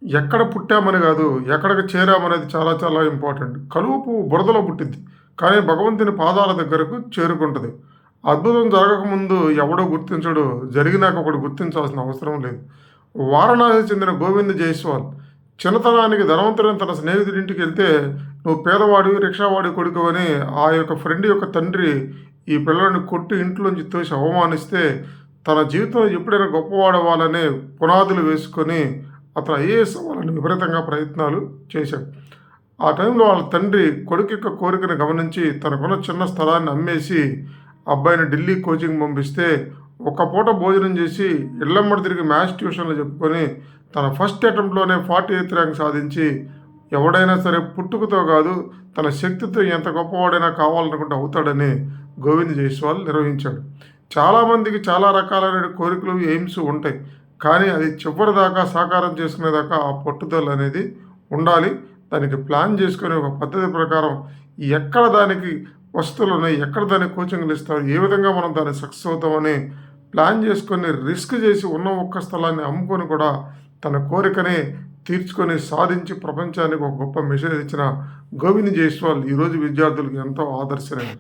ఎక్కడ పుట్టామని కాదు, ఎక్కడికి చేరామనేది చాలా చాలా ఇంపార్టెంట్. కలువ పువ్వు బురదలో పుట్టిద్ది. కానీ భగవంతుని పాదాల దగ్గరకు చేరుకుంటది. అద్భుతం జరగకముందు ఎవడో గుర్తించడు. జరిగినాక ఒకడు గుర్తించాల్సిన అవసరం లేదు. వారణాసి చెందిన గోవింద్ జైస్వాల్ చిన్నతనానికి ధనవంతుడైన తన స్నేహితుడింటికెళ్తే, "నువ్వు పేదవాడివి, రిక్షావాడి కొడుకువని" ఆ యొక్క ఫ్రెండ్ యొక్క తండ్రి ఈ పిల్లోడిని కొట్టి ఇంట్లోంచి తోసి అవమానిస్తే, తన జీవితంలో ఎప్పుడైనా గొప్పవాడవ్వాలనే పునాదులు వేసుకొని అతను ఐఏఎస్ అవ్వాలని విపరీతంగా ప్రయత్నాలు చేశాడు. ఆ టైంలో వాళ్ళ తండ్రి కొడుకు యొక్క కోరికను గమనించి తనకున్న చిన్న స్థలాన్ని అమ్మేసి అబ్బాయిని ఢిల్లీ కోచింగ్ పంపిస్తే, ఒక్క పూట భోజనం చేసి ఇళ్ళమ్మడి తిరిగి మ్యాథ్స్ ట్యూషన్లు చెప్పుకొని తన ఫస్ట్ అటెంప్ట్‌లోనే 48th ర్యాంక్ సాధించి, ఎవడైనా సరే పుట్టుకతో కాదు తన శక్తితో ఎంత గొప్పవాడైనా కావాలనుకుంటే అవుతాడని గోవింద్ జైస్వాల్ నిర్వహించాడు. చాలామందికి చాలా రకాలైన కోరికలు, ఎయిమ్స్ ఉంటాయి. కానీ అది చివరిదాకా సాకారం చేసుకునేదాకా ఆ పట్టుదల అనేది ఉండాలి. దానికి ప్లాన్ చేసుకొని ఒక పద్ధతి ప్రకారం ఎక్కడ దానికి వసతులు ఉన్నాయి, ఎక్కడ దానికి కోచింగ్‌లు ఇస్తారు, ఏ విధంగా మనం దాన్ని సక్సెస్ అవుతామని ప్లాన్ చేసుకొని రిస్క్ చేసి ఉన్న ఒక్క స్థలాన్ని అమ్ముకొని కూడా తన కోరికని తీర్చుకొని సాధించి ప్రపంచానికి ఒక గొప్ప మెసేజ్ ఇచ్చిన గోవింద్ జైస్వాల్ ఈరోజు విద్యార్థులకు ఎంతో ఆదర్శనీయం.